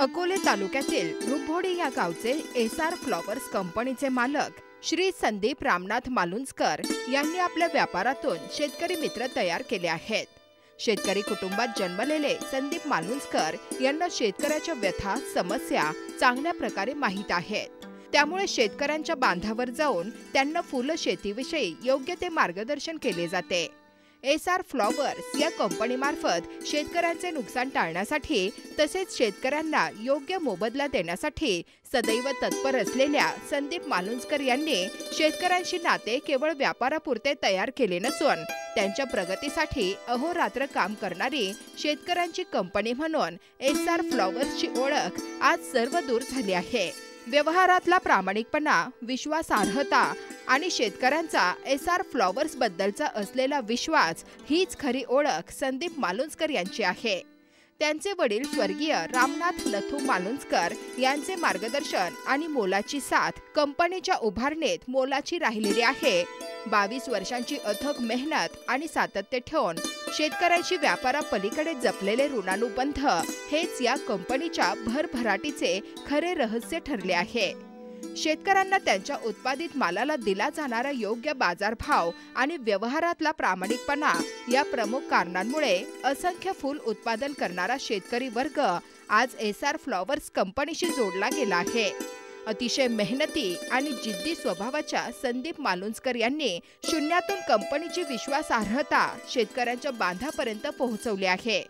अकोले तालुक्यातील रुपभोडी या गावचे एसआर फ्लॉवर्स कंपनीचे मालक श्री संदीप रामनाथ मालुंजकर यांनी आपल्या व्यापारातून शेतकरी मित्र तयार केले आहेत। शेतकरी कुटुंबात जन्मलेले संदीप मालुंजकर यांना शेतकऱ्याच्या व्यथा समस्या चांगल्या प्रकारे माहीत आहेत। त्यामुळे शेतकऱ्यांच्या बांधावर जाऊन त्यांना फुल शेतीविषयी योग्य ते मार्गदर्शन केले जाते। एसआर फ्लॉवर्स या कंपनीमार्फत शेतकऱ्यांचे नुकसान टाळण्यासाठी तसेच शेतकऱ्यांना योग्य मोबदला देण्यासाठी सदैव तत्पर असलेल्या संदीप मालुंजकर यांनी शेतकऱ्यांशी नाते केवळ व्यापारापुरते तयार केले नसून त्यांच्या प्रगतीसाठी अहोरात्र काम करणारी शेतकऱ्यांची कंपनी म्हणून एसआर फ्लॉवर्सची ओळख आज सर्वदूर झाली आहे। व्यवहारातला प्रामाणिकपणा, विश्वासार्हता आणि शेतकऱ्यांचा एसआर फ्लॉवर्स बद्दलचा असलेला विश्वास हीच खरी ओळख संदीप मालुंजकर यांची आहे। त्यांचे वडील स्वर्गीय रामनाथ लथू मालुंजकर यांचे मार्गदर्शन आणि मोलाची साथ कंपनीच्या उभारणीत मोलाची राहिलेली आहे। 22 वर्षांची अथक मेहनत आणि सातत्य ठेवून शेतकऱ्यांशी व्यापारापलीकडे जपलेले ऋणानुबंध हेच या कंपनीच्या भरभराटीचे खरे रहस्य ठरले आहे। शेतकऱ्यांना त्यांच्या उत्पादित मालाला दिला जाणारा योग्य बाजारभाव आणि व्यवहारातला प्रामाणिकपणा या प्रमुख कारणांमुळे असंख्य फूल उत्पादन करणारा शेतकरी वर्ग आज एसआर फ्लॉवर्स कंपनीशी जोडला गेला आहे। अतिशय मेहनती आणि जिद्दी स्वभावाच्या संदीप मालुंजकर यांनी शून्यातून कंपनीची विश्वासार्हता शेतकऱ्यांच्या बांधापर्यंत पोहोचवली आहे।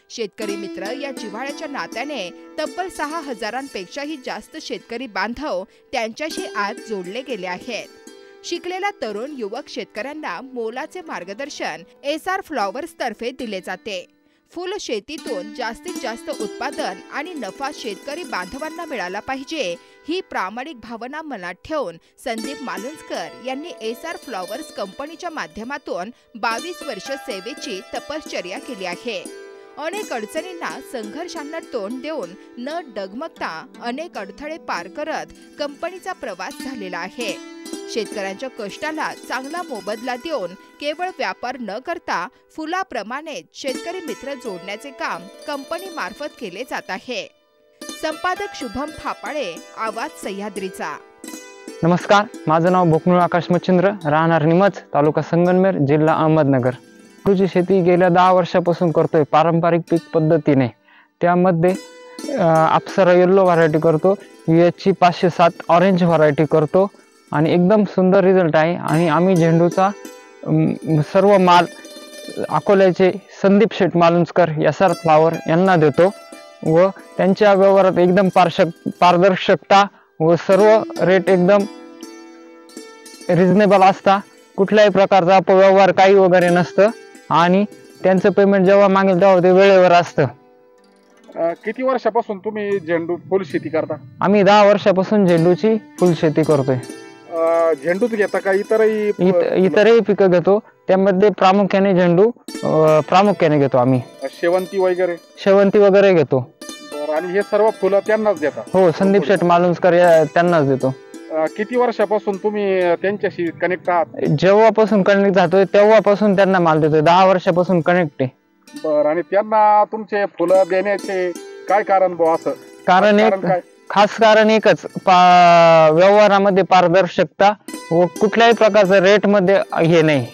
शेतकरी मित्र या जिव्हाळ्याच्या नात्याने तब्बल 6000पेक्षाही जास्त शेतकरी बांधव त्यांच्याशी आज जोडले गेले आहेत। शिकलेला तरुण युवक शेतकऱ्यांना मोलाचे मार्गदर्शन एसआर फ्लॉवर्स तर्फे दिले जाते। फुल शेतीतून जास्तीत जास्त उत्पादन आणि नफा शेतकरी बांधवांना मिळाला पाहिजे ही प्रामाणिक भावना मनात ठेवून संदीप मालुंजकर यांनी एसआर फ्लॉवर्स कंपनीच्या माध्यमातून 22 वर्ष सेवेची तपश्चर्या केली आहे। अनेक अडचणींना संघर्षांना तोंड देऊन न डगमगता अनेक अडथळे पार करत कंपनीचा प्रवास झालेला आहे। शेतकऱ्यांच्या कष्टाला चांगला मोबदला देऊन केवळ व्यापार न करता फुलाप्रमाणे शेतकरी मित्र जोडण्याचे काम कंपनी मार्फत केले जात आहे। संपादक शुभम फापाळे, आवाज सह्याद्रीचा। नमस्कार, माझं नाव भोकनूळ आकाश मच्छिंद्र, राहणार निमच, तालुका संगमनेर, जिल्हा अहमदनगर। ची शेती गेल्या 10 वर्षापासून करतोय पारंपरिक पीक पद्धतीने। त्यामध्ये अप्सरा येल्लो व्हरायटी करतो, यूएचची 507 ऑरेंज व्हरायटी करतो आणि एकदम सुंदर रिझल्ट आहे। आणि आम्ही झेंडूचा सर्व माल अकोल्याचे संदीप शेठ मालुंजकर एसआर फ्लॉवर यांना देतो व त्यांच्या व्यवहारात एकदम पारदर्शकता व सर्व रेट एकदम रिजनेबल असता। कुठल्याही प्रकारचा अपव्यवहार काही वगैरे नसतं आणि त्यांचं पेमेंट जेव्हा मागेल तेव्हा ते वेळेवर असतं। किती वर्षापासून तुम्ही झेंडू फुल शेती करता? आम्ही 10 वर्षापासून झेंडूची फुल शेती करतोय। झेंडूच घेता का इतरही पिकं घेतो? त्यामध्ये प्रामुख्याने झेंडू प्रामुख्याने घेतो आम्ही। शेवंती वगैरे घेतो। आणि हे सर्व फुलं त्यांनाच देता? हो, संदीप शेठ मालुंजकर त्यांनाच देतो। किती वर्षापासून तुम्ही त्यांच्याशी कनेक्ट आहात? जेव्हापासून कनेक्ट जातोय तेव्हापासून त्यांना माल देतोय। 10 वर्षापासून कनेक्ट आहे। बरं, आणि त्यांना तुमचे फुलं देण्याचे काय कारण भाऊ? असं खास कारण एकच, व्यवहारामध्ये पारदर्शकता व कुठल्याही प्रकारचं रेट मध्ये हे नाही।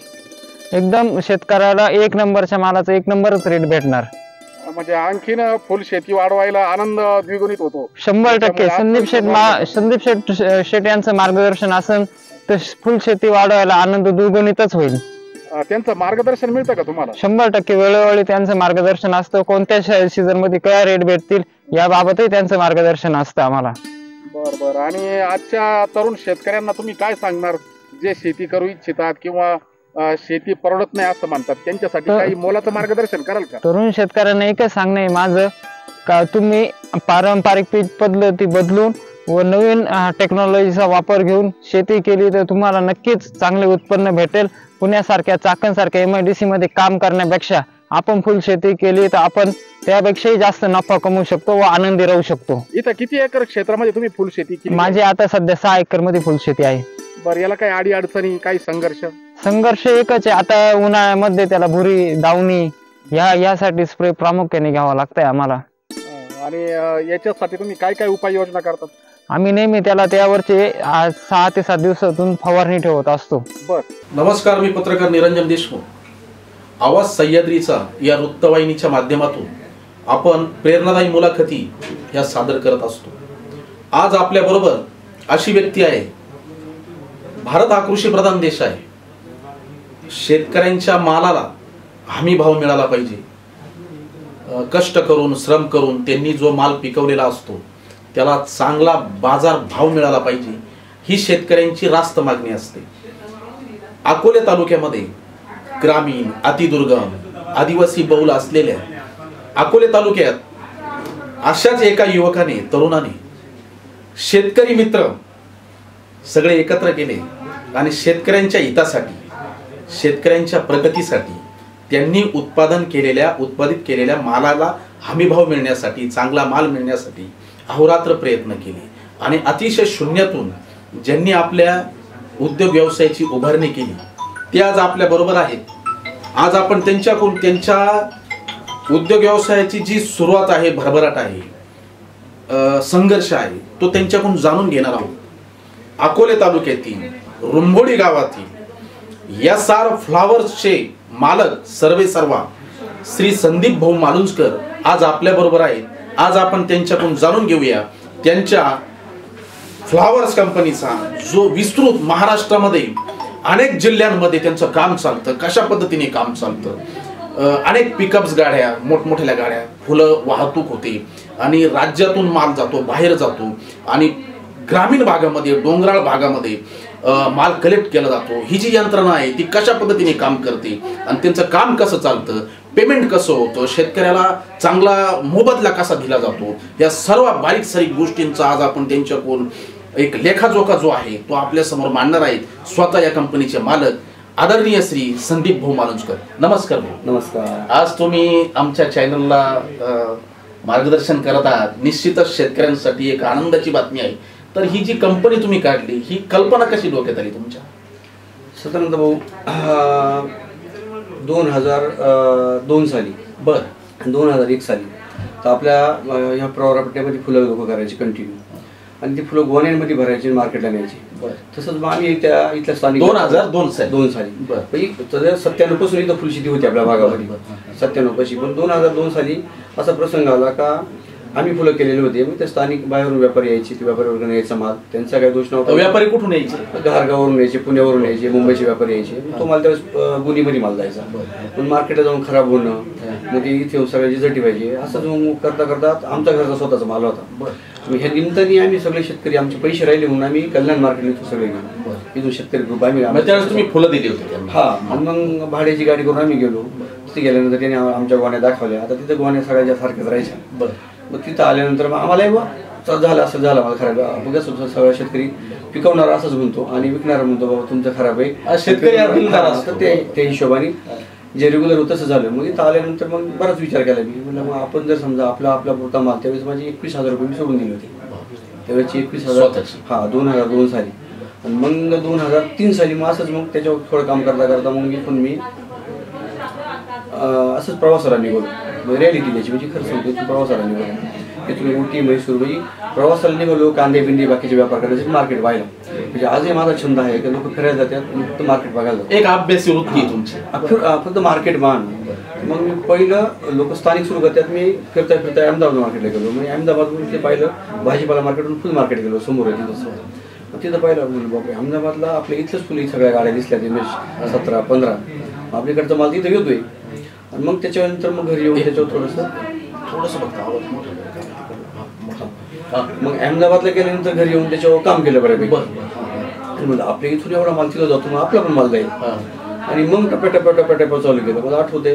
एकदम शेतकऱ्याला 1 नंबरच्या मालाचा 1 नंबरच रेट भेटणार। म्हणजे आणखीन फुल शेती वाढवायला आनंद द्विगुणित होतो। 100% संदीप शेठ यांचं मार्गदर्शन असेल तर फुल शेती वाढवायला आनंद द्विगुणितच होईल। त्यांचं मार्गदर्शन मिळतं का तुम्हाला? 100% वेळोवेळी त्यांचं मार्गदर्शन असतं। कोणत्या सीझन मध्ये काय रेट भेटतील याबाबतही त्यांचं मार्गदर्शन असतं आम्हाला। बरं, आणि आजच्या तरुण शेतकऱ्यांना तुम्ही काय सांगणार जे शेती करू इच्छितात किंवा शेती परवडत नाही असं म्हणतात, त्यांच्यासाठी काही मोलाचं मार्गदर्शन कराल का? तरुण शेतकऱ्यांना एकच सांगणं आहे माझं का तुम्ही पारंपरिक पीक पद्धती बदलून व नवीन टेक्नॉलॉजीचा वापर घेऊन शेती केली तर तुम्हाला नक्कीच चांगले उत्पन्न भेटेल। पुण्यासारख्या चाकणसारख्या MIDC मध्ये काम करण्यापेक्षा आपण फुल शेती केली तर आपण त्यापेक्षाही जास्त नफा कमवू शकतो व आनंदी राहू शकतो। इथं किती एकर क्षेत्रामध्ये तुम्ही फुल शेती केली? माझी आता सध्या 6 एकर मध्ये फुल शेती आहे। बरं, याला काही अडी अडचणी, काही संघर्ष एकच आहे। आता उन्हाळ्यामध्ये त्याला भुरी, दावणी यासाठी स्प्रे प्रामुख्याने घ्यावा लागतंय आम्हाला। आणि याच्यासाठी तुम्ही काय काय उपाययोजना करतात? आम्ही नेहमी त्याला त्यावरचे 6 ते 7 दिवसातून फवारणी ठेवत असतो. बर. नमस्कार, मी पत्रकार निरंजन देशमुख. आवाज सह्याद्रीचा या वृत्तवाहिनीच्या माध्यमातून आपण प्रेरणादायी मुलाखती ह्या सादर करत असतो. आज आपल्या बरोबर अशी व्यक्ती आहे. भारत हा कृषी प्रधान देश आहे. शेतकऱ्यांच्या मालाला हमी भाव मिळाला पाहिजे. कष्ट करून श्रम करून त्यांनी जो माल पिकवलेला असतो त्याला चांगला बाजार भाव मिळाला पाहिजे, ही शेतकऱ्यांची रास्त मागणी असते. अकोले तालुक्यामध्ये ग्रामीण, अतिदुर्गम, आदिवासी बहुल असलेल्या अकोले तालुक्यात अशाच एका युवकाने, तरुणाने शेतकरी मित्र सगळे एकत्र केले आणि शेतकऱ्यांच्या हितासाठी, शेतकऱ्यांच्या प्रगतीसाठी त्यांनी उत्पादित केलेल्या मालाला हमीभाव मिळण्यासाठी, चांगला माल मिळण्यासाठी अहोरात्र प्रयत्न केले आणि अतिशय शून्यातून ज्यांनी आपल्या उद्योग व्यवसायाची उभारणी केली ते आज आपल्या बरोबर आहेत. आज आपण त्यांच्याकडून त्यांच्या उद्योग व्यवसायाची जी सुरुवात आहे, भरभराट आहे, संघर्ष आहे, तो त्यांच्याकडून जाणून घेणार आहोत. अकोले तालुक्यातील रुंभोडी गावातील एसआर फ्लॉवर्सचे मालक सर्वेसर्वा श्री संदीप भाऊ मालुंजकर आज आपल्या बरोबर आहेत. आज आपण त्यांच्याकडून जाणून घेऊया त्यांच्या फ्लॉवर्स कंपनीचा जो विस्तृत महाराष्ट्रामध्ये अनेक जिल्ह्यांमध्ये त्यांचं काम चालतं, कशा पद्धतीने काम चालतं. अनेक पिकअप्स गाड्या, मोठमोठ्या गाड्या, फुलं वाहतूक होते आणि राज्यातून माल जातो, बाहेर जातो आणि ग्रामीण भागामध्ये, डोंगराळ भागामध्ये माल कलेक्ट केला जातो. ही जी यंत्रणा आहे ती कशा पद्धतीने काम करते आणि त्यांचं काम कसं चालतं, पेमेंट कसं होतं, शेतकऱ्याला चांगला मोबदला कसा दिला जातो, या सर्व बारीक सारीक गोष्टींचा आज आपण त्यांच्याकडून एक लेखाजोखा जो आहे तो आपल्या समोर मांडणार आहेत. स्वतः या कंपनीचे मालक आदरणीय श्री संदीप भाऊ मालुंजकर. नमस्कार भाऊ. नमस्कार. आज तुम्ही आमच्या चॅनलला मार्गदर्शन करत आहात. निश्चितच शेतकऱ्यांसाठी एक आनंदाची बातमी आहे. तर ही जी कंपनी तुम्ही काढली, ही कल्पना कशी डोक्यात आली तुमच्या? साधारणतः भाऊ 2002 साली, बर, 2001 साली तर आपल्या ह्या प्रवरापट्ट्यामध्ये फुलं लोक करायची कंटिन्यू आणि ती फुलं गोण्यांमध्ये भरायची, मार्केटला न्यायची. तसंच मग आम्ही इथल्या स्थानिक 2002 साली 97 पासून इथं फुलशेती होती आपल्या भागामध्ये, 97 पाशी. पण 2002 साली असा प्रसंग आला का आम्ही फुलं केलेले होते. मग ते स्थानिक बाहेरून व्यापारी यायचे, ते व्यापाऱ्यावरून यायचा माल, त्यांचा काही दोष नव्हता. व्यापारी कुठून यायचे? घारगावरून यायचे, पुण्यावरून यायचे, मुंबईचे व्यापारी यायचे. तो माल त्यावेळेस गुणीमध्ये माल जायचा. पण मार्केटला जाऊन खराब होणं, मग ते इथे सगळ्या जिजटी पाहिजे, असं मग करता करता आमच्या घरचा स्वतःचा माल होता. मग ह्या निमित्ताने आम्ही सगळे शेतकरी, आमचे पैसे राहिले म्हणून आम्ही कल्याण मार्केटला इथून सगळे गेलो. इथून शेतकरी ग्रुप आम्ही त्यावेळेस तुम्ही फुलं दिली होती? हा. मग भाड्याची गाडी करून आम्ही गेलो. तिथे गेल्यानंतर त्याने आमच्या गोण्या दाखवल्या. आता तिथे गोण्या सगळ्या सारख्याच राहायच्या. मग तिथं आल्यानंतर मग आम्हाला झालं असं झालं मला खराब. मग सगळा शेतकरी पिकवणारा असंच म्हणतो आणि विकणारा म्हणतो बाबा तुमचं खराब आहे. शेतकरी त्या हिशोबाने जे रेग्युलर होतं तसं झालं. मग इथं आल्यानंतर मग बराच विचार केला मी. म्हणलं मग आपण जर समजा आपला पुरता माल, त्यावेळेस माझी 21,000 रुपये मी सोडून दिले होते. त्यावेळेची 21,000 हा 2002 साली. आणि मग 2003 साली मग असंच मग त्याच्यावर थोडं काम करता करता मग मी असंच प्रवासाला निघालो. मग रॅलिटी द्यायची म्हणजे खरं सांगतो की प्रवासाला निघालो. तिथून उटी, म्हैसूर म्हणजे प्रवासाला निघालो. कांदे बिंदे बाकीचे व्यापार करायचे, मार्केट व्हायला. म्हणजे आजही माझा छंद आहे की लोक फिरायला जातात, फक्त मार्केट बघायला जातात. एक अभ्यासी वृत्ती तुमची, फक्त मार्केट मान. मग मी पहिलं लोक स्थानिक सुरू करतात. मी फिरता अहमदाबाद मार्केटला गेलो. म्हणजे अहमदाबादमधून ते पाहिलं भाजीपाला मार्केटून फुल मार्केट गेलो, समोर आहे तिथं. तिथं पाहिलं म्हणलं बापरे, अहमदाबादला आपल्या इथलंच फुलं सगळ्या गाड्या दिसल्या, ते 17-15 आपल्याकडचा माल तिथं येतोय. आणि मग त्याच्यानंतर मग घरी येऊन त्याच्यावर थोडंसं मग अहमदाबादला गेल्यानंतर घरी येऊन त्याच्यावर काम केलं बऱ्यापैकी. म्हणजे आपल्या इथून एवढा माल तिथं जातो, मग आपला पण माल जाईल. आणि मग टप्प्या चालू केलं. मला आठवते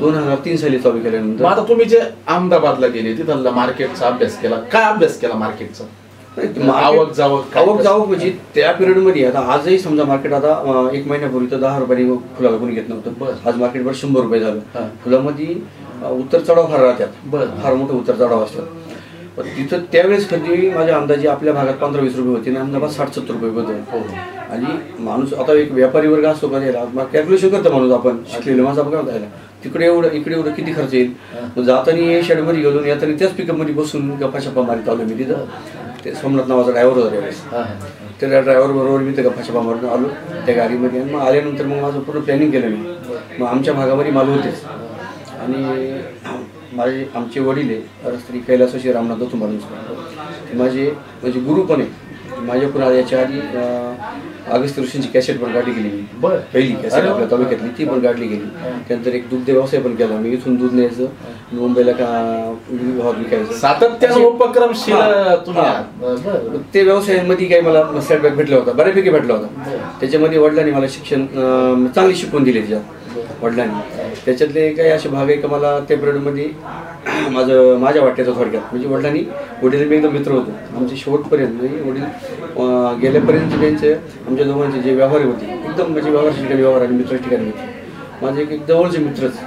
2003 साली चालू केल्यानंतर. आता तुम्ही जे अहमदाबादला गेले तिथं मार्केटचा अभ्यास केला, काय अभ्यास केला मार्केटचा? आवक जावक म्हणजे त्या पिरियड मध्ये. आता आजही समजा मार्केट, आता 1 महिन्यापूर्वी तर 10 रुपयांनी फुलाला कोणी घेत नव्हतं. आज मार्केटवर 100 रुपये झालं. फुलामध्ये उतर चढाव फार राहतात, फार मोठे उतर चढाव असतात. पण तिथं त्यावेळेस कधी माझ्या अंदाजे आपल्या भागात 15-20 रुपये होते आणि अहमदाबाद 60-70 रुपये होतं. आणि माणूस आता एक व्यापारी वर्ग असतो का याला मग कॅल्क्युलेशन करतो माणूस, आपण शिकलेलं माणूस आपण काय होता तिकडे एवढं इकडे एवढं किती खर्च येईल. मग जाताना शेडमध्ये गेलो येताना त्याच पिकअपमध्ये बसून गप्पा शप्पा मारित आलो मी तिथं. ते सोमनाथ नावाचा ड्रायव्हर होता त्यावेळेस. त्या ड्रायव्हर बरोबर मी ते गप्पा शप्पा मारून आलो त्या गाडीमध्ये. आणि मग आल्यानंतर मग माझं पूर्ण प्लॅनिंग केलं मी. मग आमच्या भागामध्ये माल होतेच. आणि आमचे वडील आहे श्री कैलासवासी रामनाथ दत्तू मालुंजकर, माझे म्हणजे गुरु पण आहे. माझ्या याच्या आधी अगस्त्य ऋषींची कॅसेट पण काढली गेली मी, पहिली कॅसेट आपल्या तालुक्यातली ती पण काढली गेली. त्यानंतर एक दुग्ध व्यवसाय पण केला मी. इथून दूध न्यायचं मुंबईला विकायचं, सातत्यानं उपक्रमशील ते व्यवसायांमध्ये काही मला सेटबॅक भेटला होता, बऱ्यापैकी भेटला होता. त्याच्यामध्ये वडिलांनी मला शिक्षण चांगली शिकवून दिली त्याच्यात वडिलांनी. त्याच्यातले काही असे भाग आहे का मला त्या पिरियडमध्ये माझ्या वाट्याचं थोडक्यात म्हणजे वडिलांनी मी एकदम मित्र होतो आमचे शेवटपर्यंत. म्हणजे वडील गेल्यापर्यंत त्यांचे आमच्या दोघांचे जे व्यवहार होते एकदम म्हणजे व्यवहाराच्या ठिकाणी व्यवहार आणि मित्र ठिकाणी होते. माझे एक जवळचे मित्रच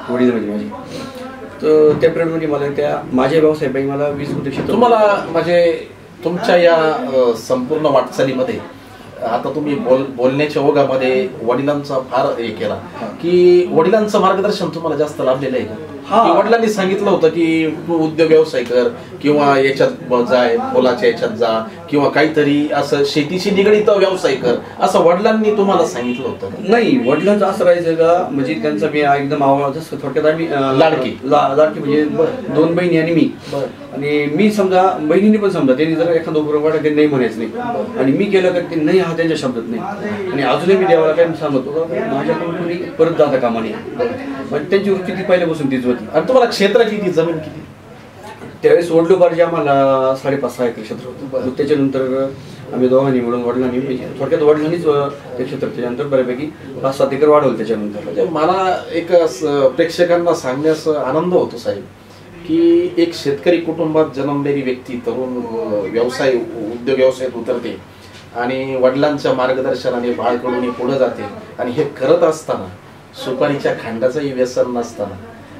वडील म्हणजे माझे. तर त्या पिरियडमध्ये मला त्या माझ्या व्यवसायापैकी मला 20 गुंठे. तुम्हाला म्हणजे तुमच्या या संपूर्ण वाटचालीमध्ये आता तुम्ही बोलण्याच्या ओघामध्ये वडिलांचा फार हे केला की वडिलांचं मार्गदर्शन तुम्हाला जास्त लाभलेलं आहे का? वडिलांनी सांगितलं होतं की तू उद्योग व्यवसाय कर किंवा याच्यात जाय, फुलाच्या याच्यात जा किंवा काहीतरी असं शेतीशी निगडीत व्यवसाय कर, असं वडिलांनी तुम्हाला सांगितलं होतं? नाही, वडिलांचं असं राहायचं का म्हणजे त्यांचा मी एकदम जसं थोडक्यात आम्ही लाडकी म्हणजे 2 बहिणी आणि मी. आणि मी समजा बहिणीने पण समजा त्यांनी जर एखादं उपक्रम ते नाही म्हणायचं नाही आणि मी केलं तर ते नाही हा त्यांच्या शब्दात नाही. आणि अजूनही मी देवाला काय सांगतो माझ्याकडून कोणी परत जाता कामा नये. म्हणजे त्यांची वृत्ती ती पहिल्यापासून तीच होती. आणि तुम्हाला क्षेत्र किती, जमीन किती? त्यावेळेस वडलोबारचे आम्हाला 5.5-6 एकर क्षेत्र होतं. त्याच्यानंतर आम्ही दोघांनी मिळून वडिलांनी थोडक्यात वडिलांनीच ते क्षेत्र त्याच्यानंतर बऱ्यापैकी 5-7 एकर वाढवलं. त्याच्यानंतर मला एक प्रेक्षकांना सांगण्यास आनंद होतो साहेब की एक शेतकरी कुटुंबात जन्मलेली व्यक्ती तरुण उद्योग व्यवसायात उतरते आणि वडिलांच्या मार्गदर्शनाने बाळकडून पुढे जाते. आणि हे करत असताना सुपारीच्या खांडाचंही व्यसन नसताना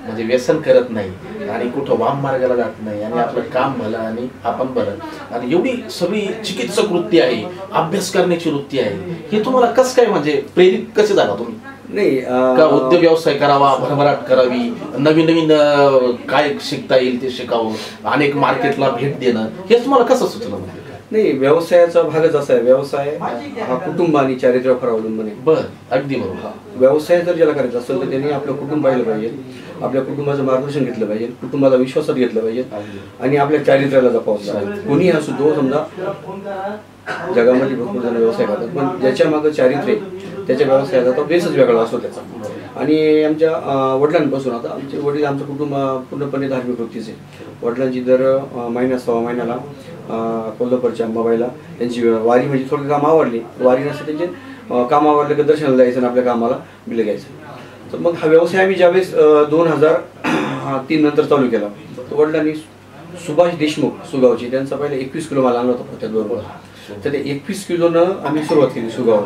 म्हणजे व्यसन करत नाही आणि कुठं वाम मार्गाला जात नाही आणि आपलं काम भलं आणि आपण भलं आणि एवढी सगळी चिकित्सक वृत्ती आहे, अभ्यास करण्याची वृत्ती आहे, हे तुम्हाला कसं काय म्हणजे प्रेरित कसे झाला तुम्ही? नाही का उद्योग व्यवसाय करावा, भरभराट करावी, नवीन नवीन काय शिकता येईल ते शिकावं, अनेक मार्केटला भेट देणं, हे तुम्हाला कसं सुचलं? नाही, व्यवसायाचा भागच असा आहे. व्यवसाय हा कुटुंब आणि चारित्र्यावर अवलंबून आहे. बरं, अगदी बरोबर. व्यवसाय जर ज्याला करायचा असेल तर त्यांनी आपलं कुटुंब पाहिलं पाहिजे, आपल्या कुटुंबाचं मार्गदर्शन घेतलं पाहिजे, कुटुंबाला विश्वासात घेतलं पाहिजे आणि आपल्या चारित्र्याला जपावलं पाहिजे. कोणी असो तो समजा जगामध्ये भरपूर जण व्यवसाय करतात पण ज्याच्या मागं चारित्र्य त्याच्या व्यवसायाचा तो बेसच वेगळा असतो त्याचा. आणि आमच्या वडिलांपासून आता आमचे वडील आमचं कुटुंब पूर्णपणे धार्मिक वृत्तीचे. वडिलांची दर सव्वा महिन्याला कोल्हापूरच्या अंबाबाईला त्यांची वारी म्हणजे थोडं काम आवडली, वारी नसतं त्यांचे काम आवडलं की दर्शनाला जायचं आणि आपल्या कामाला बिल घ्यायचं. तर मग हा व्यवसाय आम्ही ज्यावेळेस 2003 नंतर चालू केला तर वडिलांनी सुभाष देशमुख सुगावची त्यांचा पहिले 21 किलो माल आणला होता त्याचबरोबर. तर ते 21 किलोनं आम्ही सुरुवात केली सुगाव.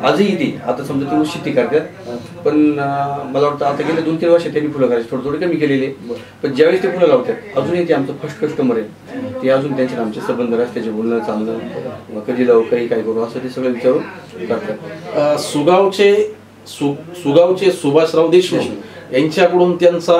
आजही ती आता समजा ती शेती करतात पण मला वाटतं आता गेले 2-3 वर्ष त्यांनी फुलं करायची थोडं कमी केलेले. पण ज्यावेळेस ते फुलं लावतात अजूनही ते आमचं फर्स्ट कस्टमर आहे. ते अजून त्यांचे आमचे संबंध रस्त्याचे बोलणं चालणं कधी लावू काही काय करू असं ते सगळं विचारून करतात. सुगावचे सुभाषराव देशमुख यांच्याकडून त्यांचा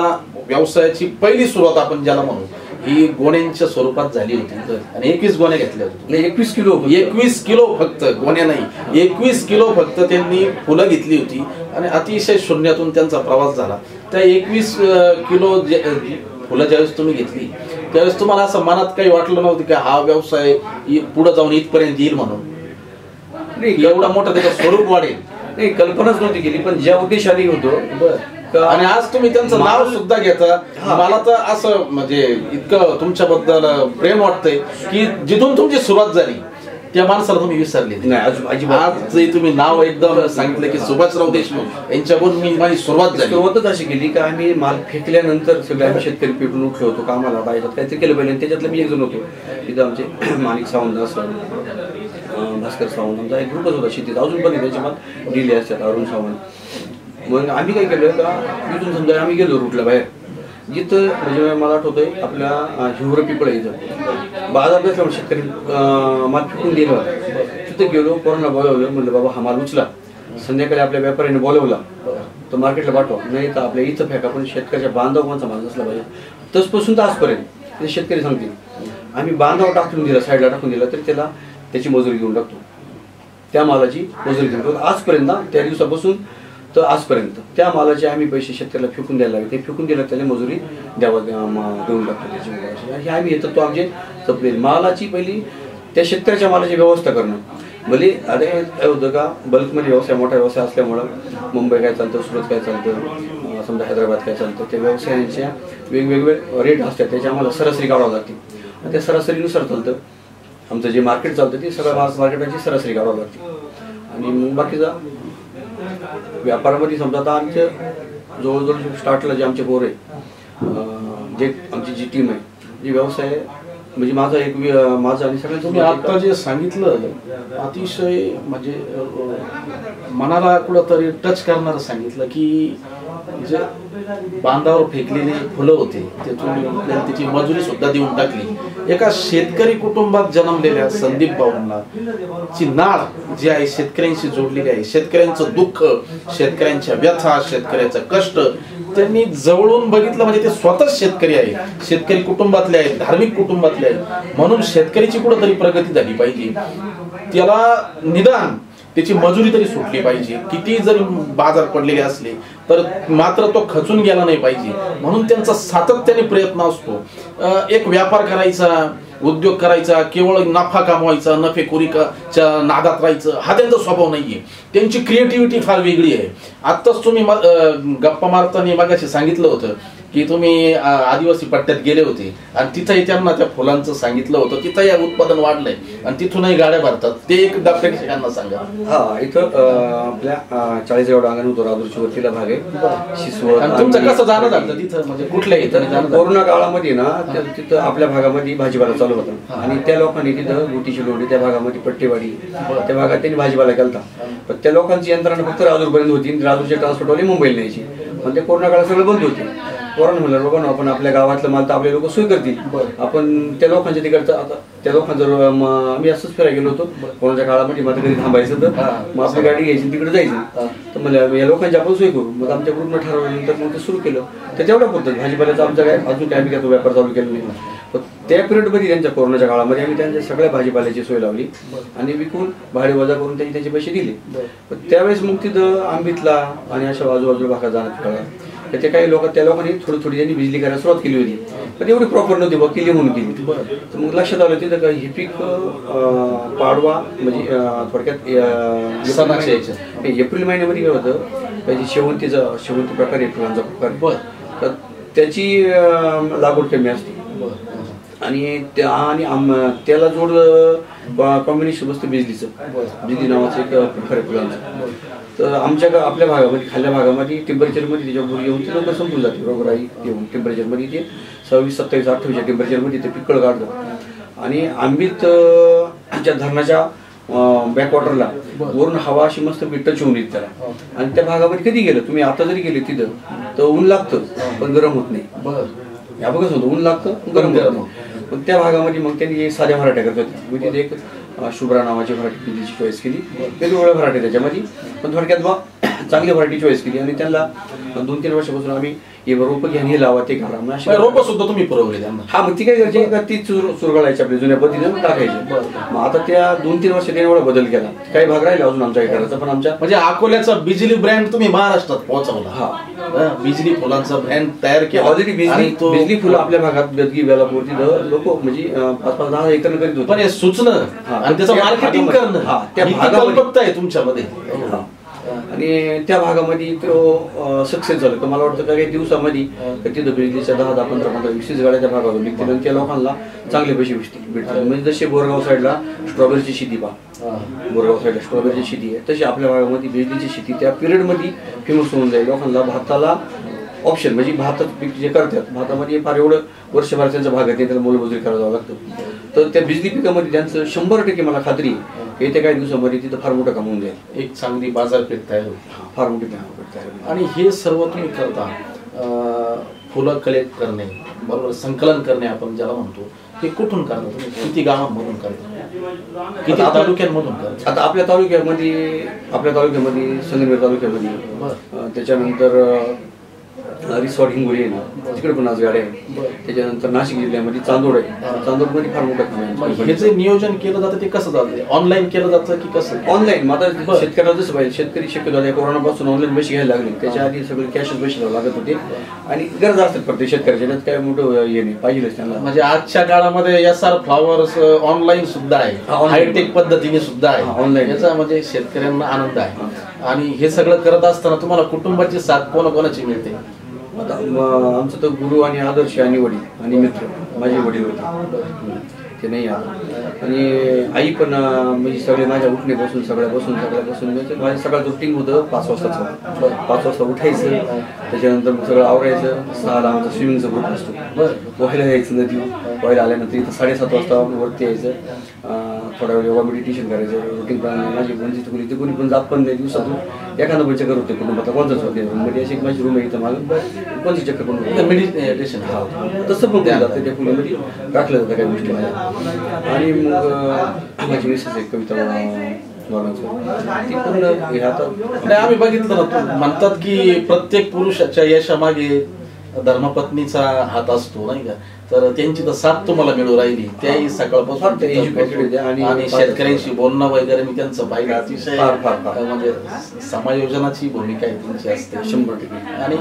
व्यवसायाची पहिली सुरुवात आपण ज्याला म्हणू ही गोण्यांच्या स्वरूपात झाली होती आणि 21 गोण्या घेतल्या होत्या. 21 किलो फक्त गोण्या नाही, 21 किलो फक्त त्यांनी फुलं घेतली होती आणि अतिशय शून्यातून त्यांचा प्रवास झाला. त्या 21 किलो फुलं ज्यावेळेस तुम्ही घेतली त्यावेळेस तुम्हाला असं मनात काही वाटलं नव्हतं की हा व्यवसाय पुढे जाऊन इथपर्यंत येईल म्हणून? एवढा मोठा त्याचं स्वरूप वाढेल नाही, कल्पनाच नव्हती केली. पण ज्या उद्देशाने होतो आणि आज तुम्ही त्यांचं नाव सुद्धा घेता. मला तर असं म्हणजे इतकं तुमच्याबद्दल प्रेम वाटतंय की जिथून तुमची सुरुवात झाली त्या माणसाला तुम्ही विसरले नाही. आज जे तुम्ही नाव एकदम सांगितलं की सुभाषराव देशमुख यांच्याकडून मी माझी सुरुवातच अशी केली की आम्ही माल फेकल्यानंतर सगळे आम्ही शेतकरी पेटून उठलो होतो कामाला बाहेर काहीतरी केलं पाहिजे. त्याच्यातलं मी एक जण होतो तिथं आमचे माणिक सावंत असं भास्कर सावंत आमचा एक ग्रुपच होता शेतीत अजून पण त्याच्यामध्ये डिले असतात अरुण सावंत. मग आम्ही काय केलं का इथून समजा आम्ही गेलो रूटला बाहेर जिथं म्हणजे मला आठवतंय आपल्या हिवर पिपळ इथं बाजार नसल्यामुळे शेतकरी माल फेकून दिलं. तिथं गेलो, कोरोना बोलावलं, म्हणलं बाबा हा माल उचला. संध्याकाळी आपल्या व्यापाऱ्याने बोलवला तर मार्केटला पाठवा, नाही तर आपल्या इथं फेका, पण शेतकऱ्याच्या बांधावचा माल नसला पाहिजे. तसपासून तर आजपर्यंत ते शेतकरी सांगतील आम्ही बांधाव टाकून दिला, साईडला टाकून दिला तरी त्याला त्याची मजुरी घेऊन टाकतो, त्या मालाची मजुरी घेऊन टाकतो. आजपर्यंत त्या दिवसापासून तर आजपर्यंत त्या मालाचे आम्ही पैसे शेतकऱ्याला फेकून द्यायला लागले. ते फेकून दिलं त्याला मजुरी देऊन टाकतो त्याची. हे आम्ही येतो तो आमचे तपले मालाची पहिली त्या शेतकऱ्याच्या मालाची व्यवस्था करणं. भले अरे काय होतं का, बल्कमध्ये व्यवसाय मोठा व्यवसाय असल्यामुळं मुंबई काय चालतं, सुरत काय चालतं, समजा हैदराबाद काय चालतं, त्या व्यवसायांच्या वेगवेगळे रेट असतात, त्याची आम्हाला सरासरी काढावं लागते. आणि त्या सरासरीनुसार चालतं आमचं जे मार्केट चालतं ते सगळ्या मार्केटाची सरासरी काढावं लागते. आणि मग बाकीचा व्यापारामध्ये समजा आता आमच्या जवळजवळ स्टार्टला जे आमचे पोर आहे, जे आमची जी टीम आहे, जी व्यवसाय म्हणजे माझा आणि सगळ्यांचं तुम्ही आता जे सांगितलं अतिशय म्हणजे मनाला कुठंतरी टच करणारं सांगितलं की जे बांधावर फेकलेली फुलं होते ते तुम्ही त्याची मजुरी सुद्धा देऊन टाकली. एका शेतकरी कुटुंबात जन्मलेल्या संदीप भाऊंना ची नाळ जी आहे शेतकऱ्यांशी जोडलेली आहे. शेतकऱ्यांचं दुःख, शेतकऱ्यांच्या व्यथा, शेतकऱ्याचं कष्ट त्यांनी जवळून बघितलं. म्हणजे ते स्वतःच शेतकरी आहे, शेतकरी कुटुंबातले आहेत, धार्मिक कुटुंबातले आहेत. म्हणून शेतकऱ्याची कुठंतरी प्रगती झाली पाहिजे, त्याला निदान त्याची मजुरी तरी सुटली पाहिजे. किती जरी बाजार पडलेले असले तर मात्र तो खचून गेला नाही पाहिजे. म्हणून त्यांचा सातत्याने प्रयत्न असतो. एक व्यापार करायचा, उद्योग करायचा, केवळ नफा कमवायचा, नफेखोरीच्या नादात राहायचं हा त्यांचा स्वभाव नाहीये. त्यांची क्रिएटिव्हिटी फार वेगळी आहे. आत्ताच तुम्ही गप्पा मारताना मगाशी सांगितलं होतं की तुम्ही आदिवासी पट्ट्यात गेले होते आणि तिथंही त्यांना त्या फुलांचं सांगितलं होतं, तिथंही उत्पादन वाढलंय आणि तिथूनही गाड्या भरतात. ते एक प्रेक्षकांना सांगा. हा, इथं आपल्या 40 एवढा अंगण होतो, राजूरच्या वरतीला भाग आहे, शिसवळ. तुमचं कसं जाणं झालं तिथं, म्हणजे कुठल्या इथं? कोरोना काळामध्ये ना तिथं आपल्या भागामध्ये भाजीपाला चालू होता आणि त्या लोकांनी तिथं गोटीची लोंढी, त्या भागामध्ये पट्टेवाडी, त्या भागात त्यांनी भाजीपाला केला. पण त्या लोकांची यंत्रणा फक्त राजूरपर्यंत होती, राजूरचे ट्रान्सपोर्टवाले मुंबईला न्यायची. पण ते कोरोना काळात सगळं बंद होते. कोरोना म्हणलं लोक आपण आपल्या गावातलं माल तर आपले लोक सोय करतील, आपण त्या लोकांच्या तिकडचं आता त्या लोकांचं आम्ही असंच फिरायला गेलो होतो कोरोनाच्या काळामध्ये. माझं घरी थांबायचं तर मग आपली गाडी घ्यायची तिकडे जायचं. तर म्हणलं या लोकांची आपण सोय करू. मग आमच्या ग्रुपनं ठरवल्यानंतर मग ते सुरू केलं. तर तेवढ्या पुरतं भाजीपाल्याचा आमचा काय अजून काय आम्ही काय तो व्यापार चालू केला नाही. पण त्या पिरियडमध्ये त्यांच्या कोरोनाच्या काळामध्ये आम्ही त्यांच्या सगळ्या भाजीपाल्याची सोय लावली आणि विकून भाडे वजा करून त्यांनी त्याचे पैसे दिले. पण त्यावेळेस मग तिथं आंबीतला आणि अशा आजूबाजूला भागात जाण्यात कळला. तर ते काही लोक त्या लोकांनी थोडी थोडी त्यांनी बिजली करायला सुरुवात केली होती. पण एवढी प्रॉपर नव्हती बा, केली म्हणून केली. तर मग लक्षात आलं तिथं का हे पीक पाडवा म्हणजे थोडक्यात एप्रिल महिन्यामध्ये काय होतं, त्याची शेवंती प्रकार आहे, फुलांचा प्रकार, तर त्याची लागवड कमी असते आणि त्याला जोड कॉम्बिनेशन बसतं बिजली नावाचं एक प्रकार आहे फुलांचा. तर आपल्या भागामध्ये, खाल्ल्या भागामध्ये टेम्परेचरमध्ये त्याच्यावर येऊन ते लोक संपून जाते रोगराई येऊन. टेम्परेचरमध्ये ते 26, 27, 28 टेम्परेचरमध्ये ते पिकळ काढतं. आणि आंबीत ज्या धरणाच्या बॅकवॉटरला वरून हवा अशी मस्त टच होऊन येते त्याला. आणि त्या भागामध्ये कधी गेलं तुम्ही, आता जरी गेले तिथं तर ऊन लागतं पण गरम होत नाही. या बघच होतं, ऊन लागतं गरम होत नाही. पण त्या भागामध्ये मग त्यांनी साध्या व्हरायट्या करतात. मी तिथे एक शुभ्रा नावाची व्हरायटी तिची चॉईस केली, वेगवेगळ्या व्हरायटी त्याच्यामध्ये. पण थोडक्यात बा चांगली व्हरायटी चॉईस केली आणि त्यांना 2-3 वर्षापासून आम्ही हे रोपं घ्या, हे लावा, ते घाला, रोपं सुद्धा तुम्ही पुरवले त्यांना. हा, मग ती काय करायची का ती चुरगाळायची आपल्या जुन्या पद्धतीने टाकायची. मग आता त्या 2-3 वर्ष त्याने एवढा बदल केला. काही भाग राहिला अजून आमच्या करायचा. पण आमच्या म्हणजे अकोल्याचा बिजली ब्रँड तुम्ही महाराष्ट्रात पोहोचवला. हा, बिजली फुलांचा ब्रँड तयार केला. ऑलरेडी बिजली फुलं आपल्या भागात बेदगी बेलापूर तिथं लोक म्हणजे 5-10 एकर करीत होते. पण हे सुचणं आणि त्याचं मार्केटिंग करणं त्या भागामध्ये आहे तुमच्यामध्ये. आणि त्या भागामध्ये तो सक्सेस झाला. तर मला वाटतं काही दिवसामध्ये तिथं बिजलीच्या 10, 15, 20 गाड्या त्या भागातून निघतील आणि त्या लोकांना चांगले पैसे भेटतील. म्हणजे जसे बोरगाव साईडला स्ट्रॉबेरीची शेती बोरगाव साईडला स्ट्रॉबेरीची शेती आहे, तशी आपल्या भागामध्ये बिजलीची शेती त्या पिरियडमध्ये फेमस होऊन जाईल. लोकांना भाताला ऑप्शन म्हणजे भातात पीक जे करतात, भातामध्ये फार एवढं वर्षभर त्यांचा भाग आहे, त्याला मोलमजुरी करावं जावं लागतं. तर त्या बिजली पिकामध्ये त्यांचं 100% मला खात्री आहे येत्या काही दिवसामध्ये तिथं फार मोठं कमावून जाईल. एक चांगली बाजारपेठ तयार होईल, फार मोठी बाजारपेठ तयार होईल. आणि हे सर्व तुम्ही करता फुलं कलेक्ट करणे, बरोबर, संकलन करणे आपण ज्याला म्हणतो, हे कुठून करता तुम्ही? किती गावांमधून करता, किती तालुक्यांमधून करता? आता आपल्या तालुक्यामध्ये संगमेर तालुक्यामध्ये, त्याच्यानंतर रिसॉर्ट हिंगोली आहे ना, तिकडे पण आज गाड्या आहे. त्याच्यानंतर नाशिक जिल्ह्यामध्ये चांदोड आहे, चांदोडमध्ये फार मोठं काम आहे. हे जे नियोजन केलं जातं ते कसं जातं? ऑनलाईन केलं जातं की कसं? ऑनलाईन. आता शेतकऱ्याला जसं पाहिजे, शेतकरी शक्यतो आता कोरोनापासून ऑनलाईन पैसे घ्यायला लागले. त्याच्या आधी सगळे कॅशच पैसे द्यावं लागत होते आणि गरज असतात प्रत्येक शेतकऱ्याच्या, त्यात काय मोठं हे नाही पाहिजे त्यांना. म्हणजे आजच्या काळामध्ये SR फ्लॉवर्स ऑनलाईन सुद्धा आहे, हायटेक पद्धतीने सुद्धा आहे ऑनलाईन. याचा म्हणजे शेतकऱ्यांना आनंद आहे. आणि हे सगळं करत असताना तुम्हाला कुटुंबाची साथ कोणाकोणाची मिळते? आता आमचं तर गुरु आणि आदर्श आणि वडील आणि मित्र, माझे वडील होते ते नाही आता. आणि आई पण म्हणजे सगळे माझ्या उठण्यापासून सगळ्यापासून माझं सगळं रुटीन होतं 5 वाजताचं. 5 वाजता उठायचं, त्याच्यानंतर मग सगळं आवरायचं. 6ला आमचा स्विमिंगचा ग्रुप असतो, पोहायला जायचं नदी. पोहायला आल्यानंतर इथं 7:30 वाजता वरती यायचं, थोडा वेळ योगा मेडिटेशन करायचं. रुटीन प्रमाणे माझी म्हणजे ते कोणी पण जात पण नाही. दिवसातून एखादा पण चक्कर होते कुटुंबात, कोणताच होते म्हणजे अशी माझी रूम आहे इथं, मला कोणती चक्कर पण होते मेडिटेशन. तसं पण केलं जातं त्या खोलीमध्ये, टाकलं जातं काही गोष्टी माझ्या. आणि मग माझी मिसेस आहे कविता, आम्ही बघितलं ना, म्हणतात की प्रत्येक पुरुषाच्या यशामागे धर्मपत्नीचा हात असतो, नाही का? तर त्यांची तर साथ तुम्हाला मिळू राहिली, त्याही सकाळपासून आणि शेतकऱ्यांशी बोलणं वगैरे मी त्यांचं पाहिलं. अतिशय म्हणजे समायोजनाची भूमिका आहे त्यांची असते 100%. आणि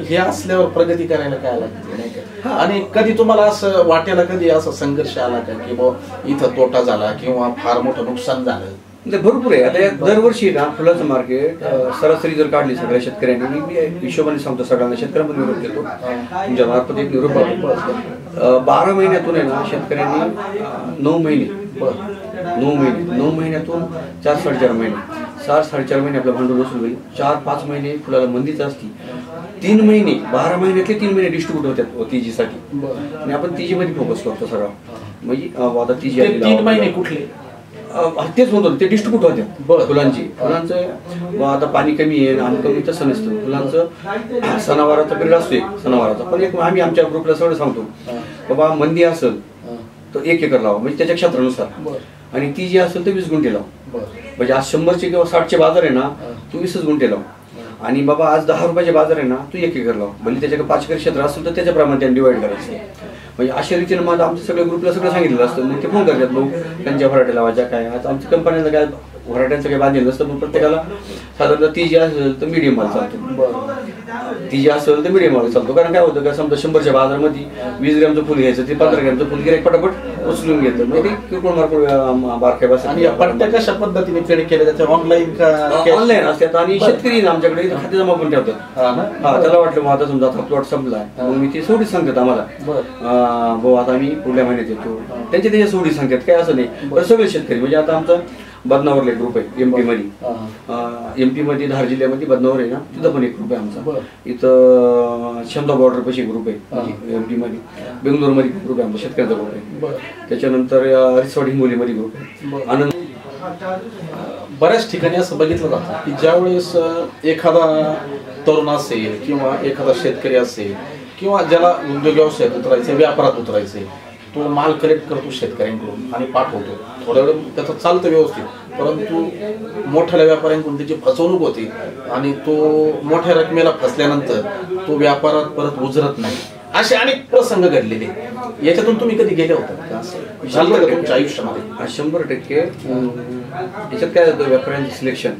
हे असल्यावर प्रगती करायला काय लागते, नाही का? आणि कधी तुम्हाला असं वाटायला कधी असा संघर्ष आला का की बाबा इथं तोटा झाला किंवा फार मोठं नुकसान झालं? भरपूर आहे. आता दरवर्षी ना फुलाचं मार्केट सरासरी जर काढली सगळ्या शेतकऱ्यांनी, मी हिशोबाने सांगतो सगळ्यांना, शेतकऱ्यांना निरोप देतो तुमच्या मार्फत एक निरोप आहे. 12 महिन्यातून आहे ना शेतकऱ्यांनी 9 महिन्यातून 4-4.5 महिने 4-4.5 महिने आपलं भांडवल वसूल होईल. 4-5 महिने फुलाला मंदीच असती. 3 महिने 12 महिन्यातले 3 महिने डिस्ट्रीब्यूट होतात तिजीसाठी, आणि आपण तिजीमध्ये फोकस करतो सगळं. म्हणजे आता तिजी 3 महिने कुठले तेच म्हणतो ते डिस्ट्रीब्यूट होते फुलांचं. आता पाणी कमी आहे आणि कमी तसं नसतं. फुलांचं सणावाराचा पिरियड असतो, सणावाराचा पण एक आम्ही आमच्या ग्रुपला सगळं सांगतो, बाबा मंदी असेल तर 1 एकर लावा, म्हणजे त्याच्या क्षेत्रानुसार. आणि ती जी असेल तर 20 गुंठे लावा. म्हणजे आज 100चे किंवा 60चे बाजार आहे ना, तू 20 गुंठे लाव. आणि बाबा आज 10 रुपयाचे बाजार आहे ना, तू 1 एकर लाव. म्हणजे त्याच्याकडे 5 एकर क्षेत्र असेल तर त्याच्याप्रमाणे त्यांनी डिवाइड करायचं. म्हणजे अशा रीतीने माझं आमच्या सगळ्या ग्रुपला सगळं सांगितलेलं असतं. मग ते फोन करतात लोक, त्यांच्या व्हरायटी लावायच्या काय. आता आमच्या कंपन्यांना काय व्हरायट्यांचं काही बांधलेलं नसतं, मग प्रत्येकाला साधारणतः ती जी असेल तर मीडियम माल चालतो, ती जी असेल तर मीडियम माल चालतो. कारण काय होतं का, समजा 100च्या बाजारामध्ये 20 ग्रॅमचं फुल घ्यायचं, ते 15 ग्रॅमचं फुल गिराईक पटापट उचलून घेतं. म्हणजे ते किरकोळ मार्कोळ बारकाय बस. आणि पट्ट्या कशा पद्धतीने ट्रेड केल्या जातात? ऑनलाईन असतात. आणि शेतकरी आमच्याकडे खाते जमा पण ठेवतात. त्याला वाटलं मग आता समजा आता प्लॉट संपला, मग मी ती सोडीच सांगतात आम्हाला, भाऊ आता आम्ही पुढल्या महिन्यात येतो, त्याच्या सोडीच सांगतात. काय असं नाही, पण सगळे शेतकरी म्हणजे आता आमचं बदनावरला एक ग्रुप आहे MP मध्ये. MP मध्ये धार जिल्ह्यामध्ये बदनावर आहे ना, तिथं पण एक ग्रुप आहे आमचा. इथं शंभर बॉर्डर पाशी ग्रुप आहे MP मध्ये. बेंगलोरमध्ये ग्रुप आहे आमचा, शेतकऱ्याचा ग्रुप आहे. त्याच्यानंतर रिसॉर्ट हिंगोलीमध्ये ग्रुप आहे. आनंद बऱ्याच ठिकाणी असं बघितलं जातं की ज्यावेळेस एखादा तरुण असेल किंवा एखादा शेतकरी असेल किंवा ज्याला उद्योग व्यवसायात उतरायचे, व्यापारात उतरायचे, तो माल कलेक्ट करतो शेतकऱ्यांकडून आणि पाठवतो. थोड्या वेळ त्याचं चालतं व्यवस्थित, परंतु मोठ्या व्यापाऱ्यांकडून त्याची फसवणूक होते आणि तो मोठ्या रकमेला फसल्यानंतर तो व्यापारात परत उजरत नाही. असे अनेक प्रसंग घडलेले. याच्यातून तुम्ही कधी गेले होता का तुमच्या आयुष्यामध्ये? 100% याच्यात काय होतं, व्यापाऱ्यांचं सिलेक्शन.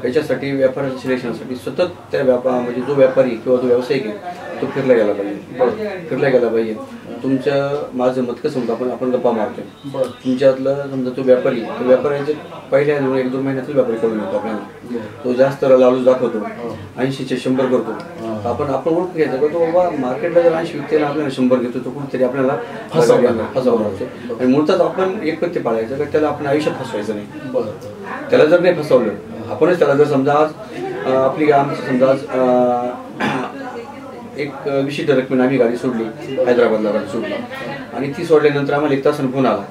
याच्यासाठी व्यापाऱ्यांच्या सिलेक्शनसाठी सतत त्या म्हणजे जो व्यापारी किंवा जो व्यावसायिक आहे तो फिरला गेला पाहिजे. माझं मत कसं होतं, आपण गप्पा मारतोय, तुमच्यातलं समजा तो व्यापारी, तो व्यापाऱ्यांचे पहिल्या 1-2 महिन्यातच व्यापारी करून येतो आपल्याला. तो जास्त लालूच दाखवतो, 80चे 100 करतो. आपण ओळख घ्यायचं तो बाबा मार्केटला जर 80 विकते आपल्याला 100 घेतो, तो कुठेतरी आपल्याला फसवावं लागतो. आणि मुळात आपण एक पत्ते पाळायचं का त्याला आपण आयुष्यात फसवायचं नाही. त्याला जर नाही फसवलं आपणच, त्याला जर समजा आज आपली आमची समजा आज एक विशिष्ट रकमेने आम्ही गाडी सोडली, हैदराबादला गाडी सोडली, आणि ती सोडल्यानंतर आम्हाला 1 तासाने फोन आला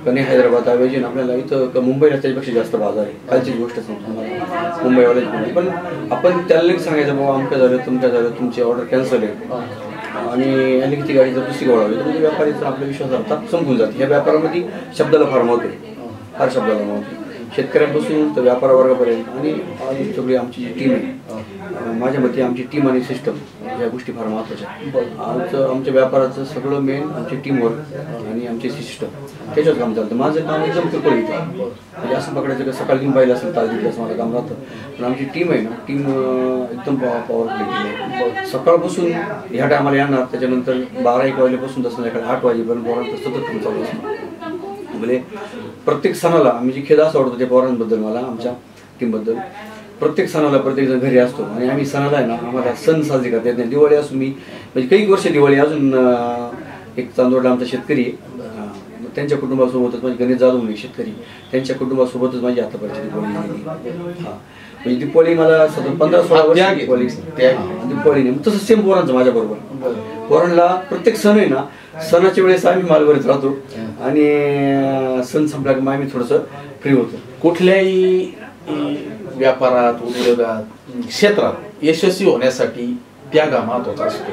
का नाही हैदराबाद ऐवजी आपल्याला इथं मुंबईला त्याच्यापेक्षा जास्त बाजार आहे. कालचीच गोष्ट सांगतो मला, मुंबईवाल्याच. पण आपण त्याला सांगायचं बाबा आमचं झालं, तुमचं झालं, तुमची ऑर्डर कॅन्सल आहे. आणि आणि किती गाडी जर दुसरी वळवली तर व्यापारीचा आपल्या विश्वासार्हता संपून जाते. या व्यापारामध्ये शब्दाला फार महत्व आहे, फार शब्दाला महत्व आहे. शेतकऱ्यांपासून तर व्यापार वर्गापर्यंत आणि सगळी आमची जी टीम आहे, माझ्या मते आमची टीम आणि सिस्टम या गोष्टी फार महत्त्वाच्या आहेत. आमच्या व्यापाराचं सगळं मेन आमची टीमवर्क आणि आमचे सिस्टम त्याच्यात काम चालतं. माझं काम एकदम किरकोळ येतं, म्हणजे असं पकडायचं की सकाळी घेऊन पाहिलं असेल तास दिवस माझं काम राहतं. पण आमची टीम आहे ना, टीम एकदम पॉवरफुल टीम आहे. सकाळपासून ह्या टायमाला येणार, त्याच्यानंतर 12-1 वाजल्यापासून तर संध्याकाळी 8 वाजेपर्यंत पोरांचं सतत काम चालू असतं. म्हणजे प्रत्येक सणाला आम्ही जी खेळ असं आवडतो त्या पोरांबद्दल मला, आमच्या टीमबद्दल, प्रत्येक सणाला प्रत्येकजण घरी असतो आणि आम्ही सणाला आहे ना, आम्हाला सण साजरे करता येत नाही. दिवाळी असून मी म्हणजे काही वर्ष दिवाळी अजून एक चांदोडला आमचा शेतकरी आहे, त्यांच्या कुटुंबासोबतच म्हणजे गणेश जाधव म्हणून शेतकरी, त्यांच्या कुटुंबासोबतच माझी आतापर्यंत दिवाळी झाली. हां, म्हणजे दीपावली मला 15-16 वर्ष दिवाळी दीपावली नाही. तसं सेम पोरांचं माझ्याबरोबर. पोरांना प्रत्येक सण आहे ना, सणाच्या वेळेस आम्ही मालवरीत राहतो आणि सण संपला की आम्ही थोडंसं फ्री होतो. कुठल्याही व्यापारात, उद्योगात, क्षेत्रात यशस्वी होण्यासाठी त्याग हा महत्वाचा असतो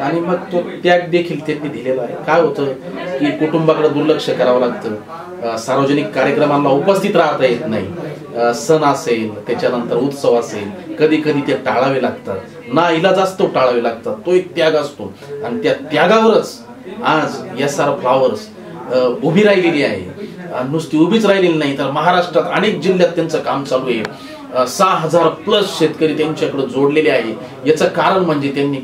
आणि मग तो त्याग देखील त्यांनी दिलेला आहे. काय होतं की कुटुंबाकडे दुर्लक्ष करावं लागतं, सार्वजनिक कार्यक्रमांना उपस्थित राहता येत नाही, सण असेल त्याच्यानंतर उत्सव असेल कधी कधी ते टाळावे लागतात, ना इलाजाच तो टाळावे लागतात. तो एक त्याग असतो आणि त्या त्यागावरच आज SR फ्लॉवर्स उभी राहिलेली आहे. नुसती उभीच राहिलेली नाही तर महाराष्ट्रात अनेक जिल्ह्यात त्यांचं काम चालू आहे. 6,000+ शेतकरी त्यांच्याकडे जोडलेले आहे. याचं कारण म्हणजे त्यांनी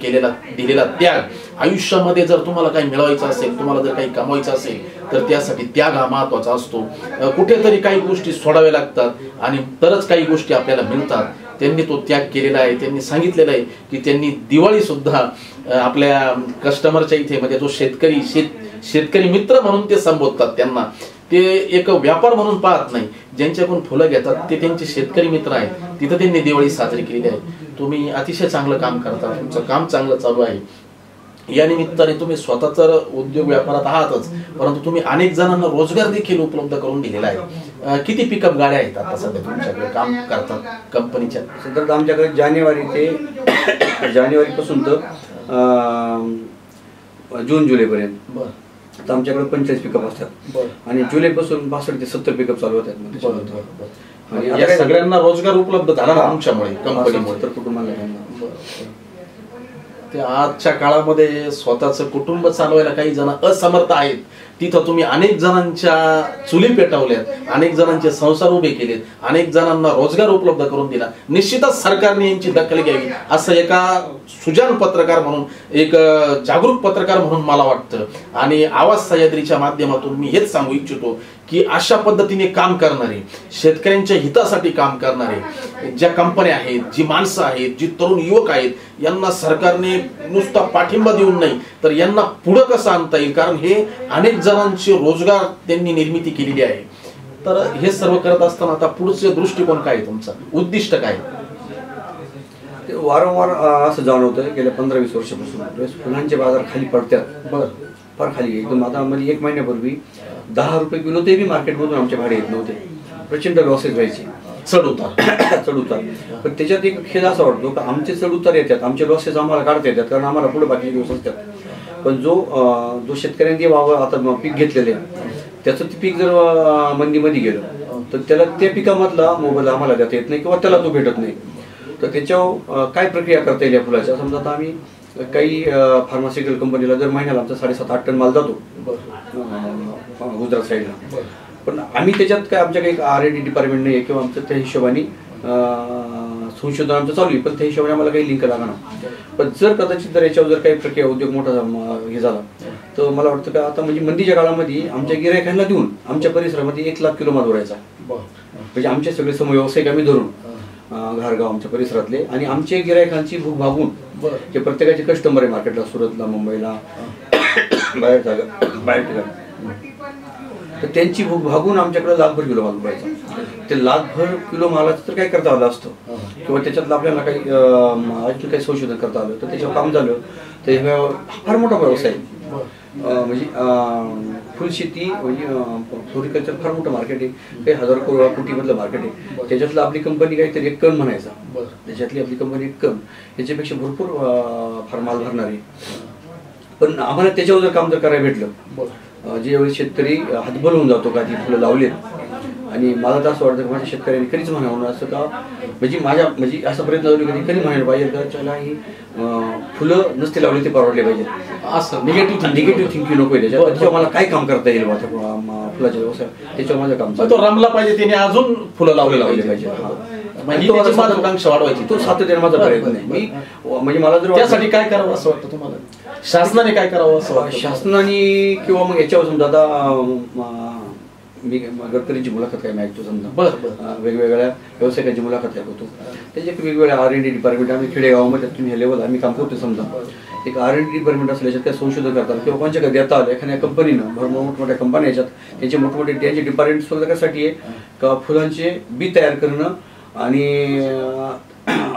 दिलेला त्याग. आयुष्यामध्ये जर तुम्हाला काही मिळवायचं असेल, तुम्हाला जर काही कमवायचं असेल तर त्यासाठी त्याग हा महत्वाचा असतो. कुठेतरी काही गोष्टी सोडाव्या लागतात आणि तरच काही गोष्टी आपल्याला मिळतात. त्यांनी तो त्याग केलेला आहे. त्यांनी सांगितलेलं आहे की त्यांनी दिवाळी सुद्धा आपल्या कस्टमरच्या इथे म्हणजे जो शेतकरी मित्र म्हणून ते संबोधतात. त्यांना ते एक व्यापार म्हणून पाहत नाही. ज्यांच्याकडून फुलं घेतात ते त्यांचे शेतकरी मित्र आहेत. तिथं त्यांनी दिवाळी साजरी केलेली आहे. तुम्ही अतिशय चांगलं काम करता, तुमचं काम चांगलं चालू आहे. या निमित्ताने तुम्ही स्वतः तर उद्योग व्यापारात आहातच, परंतु तुम्ही अनेक जणांना रोजगार देखील उपलब्ध करून दिलेला आहे. किती पिकअप गाड्या आहेत आता सध्या तुमच्याकडे काम करतात कंपनीच्या? सध्या आमच्याकडे जानेवारीपासून तर जून जुलैपर्यंत आता आमच्याकडे 45 पिकअप असतात आणि जुलैपासून 62 ते 70 पिकअप चालू होतात. आणि या सगळ्यांना रोजगार उपलब्ध झाला ना तुमच्यामुळे, कंपनीमुळे, तर कुटुंबाला. ते आजच्या काळामध्ये स्वतःचं कुटुंब चालवायला काही जण असमर्थ आहेत. तिथं तुम्ही अनेक जणांच्या चुली पेटवल्यात, अनेक जणांचे संसार उभे केलेत, अनेक जणांना रोजगार उपलब्ध करून दिला. निश्चितच सरकारने यांची दखल घ्यावी असं एका सुजाण पत्रकार म्हणून, एक जागरूक पत्रकार म्हणून मला वाटतं. आणि आवाज सह्याद्रीच्या माध्यमातून मी हेच सांगू इच्छितो की अशा पद्धतीने काम करणारे, शेतकऱ्यांच्या हितासाठी काम करणारे ज्या कंपन्या आहेत, जी माणसं आहेत, जी तरुण युवक आहेत, यांना सरकारने नुसता पाठिंबा देऊन नाही तर यांना पुढे कसं आणता येईल, कारण हे अनेक जणांचे रोजगार त्यांनी निर्मिती केलेली आहे. तर हे सर्व करत असताना आता पुढचे दृष्टिकोन काय, तुमचा उद्दिष्ट काय? वारंवार असं जाणवतं गेल्या 15-20 वर्षापासून फुलांचे बाजार खाली पडतात. फार खाली एकदम. आता म्हणजे 1 महिन्यापूर्वी 10 रुपये किलो ते बी मार्केटमधून आमचे भाडे येत नव्हते. प्रचंड लॉसेस व्हायचे, चढ उतार. पण त्याच्यात एक खेळ असा वाटतो की आमचे चढ उतार येतात, आमचे लॉसेस आम्हाला काढता येतात, कारण आम्हाला पुढे बाकी दिवस असतात. पण जो शेतकऱ्यांनी वावर आता पीक घेतलेले त्याचं ते पीक जर मंदीमध्ये गेलं तर त्याला त्या पिकामधला मोबदला आम्हाला देता येत नाही किंवा त्याला तो भेटत नाही. तर त्याच्यावर काय प्रक्रिया करता येईल या फुलाच्या? समजा आता आम्ही काही फार्मास्युटिकल कंपनीला दर महिन्याला आमचा 7.5-8 टन माल जातो गुजरात साईडला. पण आम्ही त्याच्यात काय, आमच्या काही R&D डिपार्टमेंट नाही आहे किंवा आमचं त्या हिशोबाने संशोधन आमचं चालू आहे, पण त्या हिशोबाने आम्हाला काही लिंक लागणार. पण जर कदाचित जर याच्यावर जर काही प्रक्रिया उद्योग मोठा हे झाला तर मला वाटतं का आता म्हणजे मंदीच्या काळामध्ये आमच्या गिरायकांना देऊन आमच्या परिसरामध्ये 1 लाख किलो माल उरायचा. म्हणजे आमचे सगळे समव्यावसायिक आम्ही धरून घारगाव आमच्या परिसरातले आणि आमचे गिरायकांची भूक भागून, जे प्रत्येकाचे कस्टमर आहे मार्केटला, सुरतला, मुंबईला, बाहेर ठिकाणी, तर त्यांची भूक भागून आमच्याकडे लाखभर किलो माल उभरायचा. ते लाखभर किलो मालाचं तर काय करता आलं असतं किंवा त्याच्यातलं आपल्याला काही संशोधन करता आलं तर त्याच्यावर काम झालं तर हे फार मोठा व्यवसाय. म्हणजे फुलशेती म्हणजे फ्लोरिकल्चर फार मोठं मार्केट आहे, काही 1000 कोटीमधलं मार्केट आहे. त्याच्यातलं आपली कंपनी काहीतरी 1 टन म्हणायचा, त्याच्यातली आपली कंपनी 1 टन, याच्यापेक्षा भरपूर फार माल भरणार आहे. पण आम्हाला त्याच्यावर जर काम जर करायला भेटलं, ज्यावेळी शेतकरी हातबल होऊन जातो का ती फुलं लावलेत, आणि मला तर असं वाटतं की माझ्या शेतकऱ्यांनी कधीच म्हणावं असं का, म्हणजे असा प्रयत्न कधी म्हणायला पाहिजे का चला ही फुलं नसते लावली ते परवडले पाहिजे, असं निगेटिव्ह थिंकिंग नको आहे त्याच्यावर मला काय काम करता येईल फुलाच्या व्यवसाय, त्याच्यावर माझं काम तो रमला पाहिजे, त्याने अजून फुलं लावले पाहिजे, महत्वाकांक्षा वाढवायची, तो सातत्याने माझा प्रयत्न आहे. मी म्हणजे मला जर त्यासाठी काय करावं असं वाटतं तुम्हाला, शासनाने काय करावं असं वाटतं? शासनाने किंवा मग याच्यावर समजा आता मी गडकरींची मुलाखत काय मी ऐकतो समजा, वेगवेगळ्या व्यावसायिकांची मुलाखत ऐकतो, त्याच्या वेगवेगळ्या R&D डिपार्टमेंट आम्ही खेडेगावामध्ये तुम्ही हे लेवल आम्ही काम करतो समजा, एक R&D डिपार्टमेंट असलं याच्यात काय संशोधन करतात किंवा कोणच्या देता आलं एखाद्या कंपनीनं मोठमोठ्या कंपन्या याच्यात त्यांचे मोठमोठे त्यांचे डिपार्टमेंट सुद्धा कशासाठी आहे का फुलांचे बी तयार करणं आणि